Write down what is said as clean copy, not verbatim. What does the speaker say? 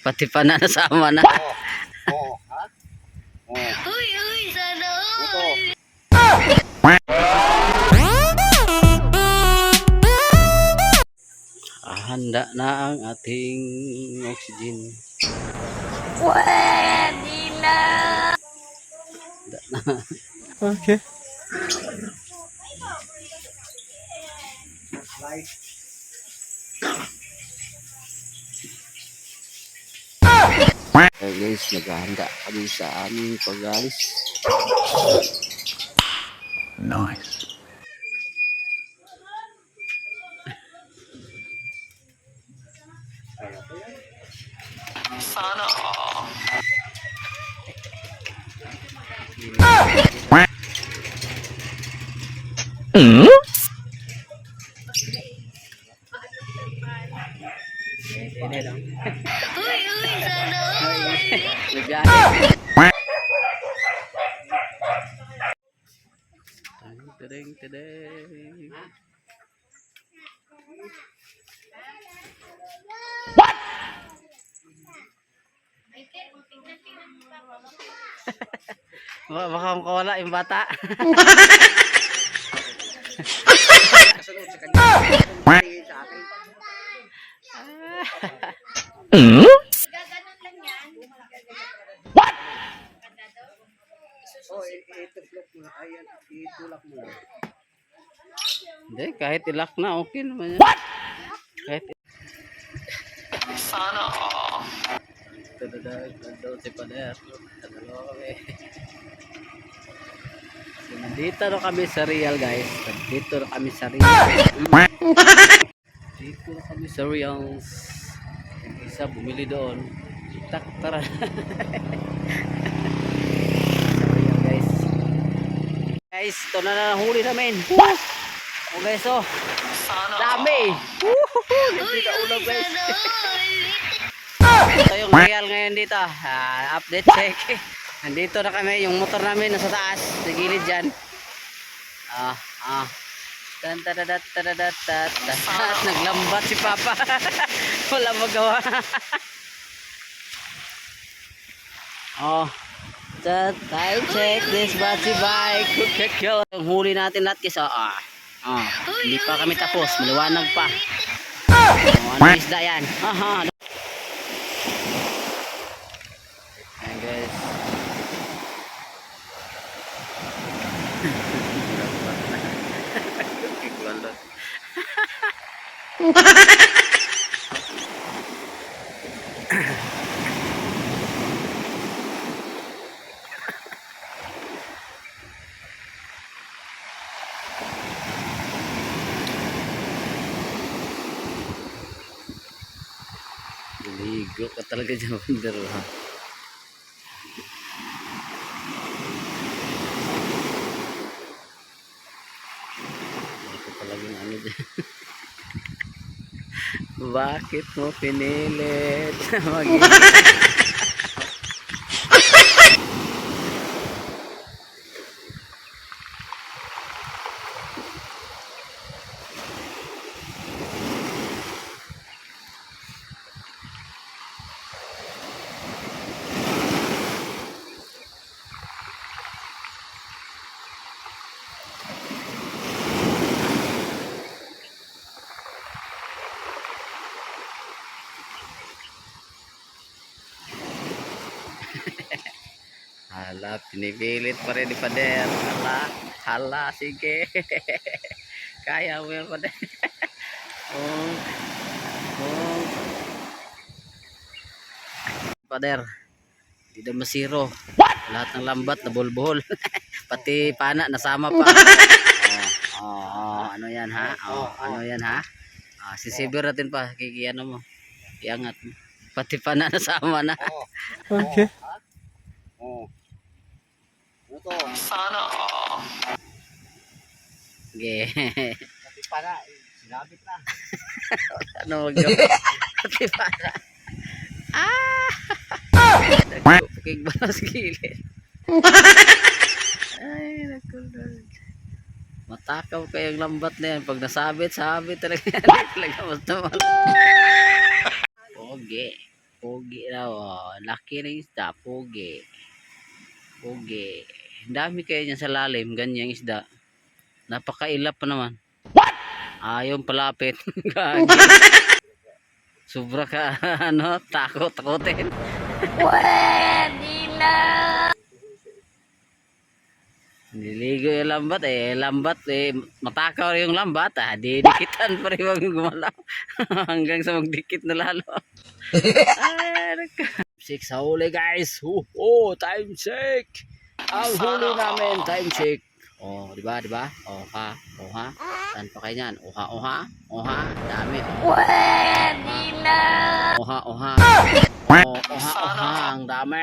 Pati pa na nasama na. Oh, ha? Oh. Uy, uy, sana Ito. all. Handa na ang ating oxygen. Pwede na. Handa na. Okay. Light. Okay guys, naghahanda kami sa aming pag-alis. Nice. Sana all. Uy, uy, sana all. Nagbiyahe. Tadeng, tadeng. Baka makawala yung bata. Kasunod sa kanya. Tingin sa akin. Gaganon lang yan. What? Oh, ituklok mo na. Ayan, itulak mo na. Hindi, kahit ilak na, okay naman yan. What? Kahit Sana all. Nandun si Pader. Nandun kami. So, nandito na kami sa Real guys. Nandito na kami sa Real. Dito na kami sa Real. Yung isa bumili doon. Tak, tara. Sa Real guys. Guys, ito na nahuli namin. Oh guys, oh. Sana Dami. Uy, uy, sana all. Ito yung Real ngayon dito. Update check. Nandito na kami. Yung motor namin nasa taas. Sa gilid dyan. Naglambat si Papa. Wala magawa. Time check. This battery bike. Yung huli natin lahat guys. Hindi pa kami tapos. Maliwanag pa. Ano isda yan? Ayan guys. Ligo ka talaga dyan, Wonder. Ito talagang ano dyan. Bakit mo pinilit maging hala, pinipilit pa rin ni Pader. Hala, sige. Kaya mo yan, Pader. Pader, hindi na masiro. Lahat ng lambat na bulbuhol. Pati pana nasama pa. Ano yan ha? Ano yan ha? Sisibir natin pa. Kikiyano mo. Iangat mo. Pati pana nasama na. Okay. Oh. Ito. Sana all. Okay. Pati para. Sinabit na. Ano magawa? Pati pana. Nagpukig ba na sa gilid? Ay, nakulog. Matakaw kayong lambat na yan. Pag nasabit, sabit talaga yan. Talaga mas naman. Okay. Pogi daw. Oh. Laki ng isda. Pogi. Pogi. Ang dami kayo niyan sa lalim. Ganyang isda. Napakailap pa naman. What? Ayaw palapit. Gagi. Sobra ka, ano, takutin. Pwede na. Niligo yung lambat lambat matakaw yung lambat didikitan pa rin wag gumalaw. Hanggang sa magdikit na lalo. Ay, 6 sa huli guys. Time check. Ang huli namin, time check. Oh, di ba? Oh, ha. Saan pa kayo niyan? Oha. Dami. Pwede na. Oha. Oh, oha, ang dami.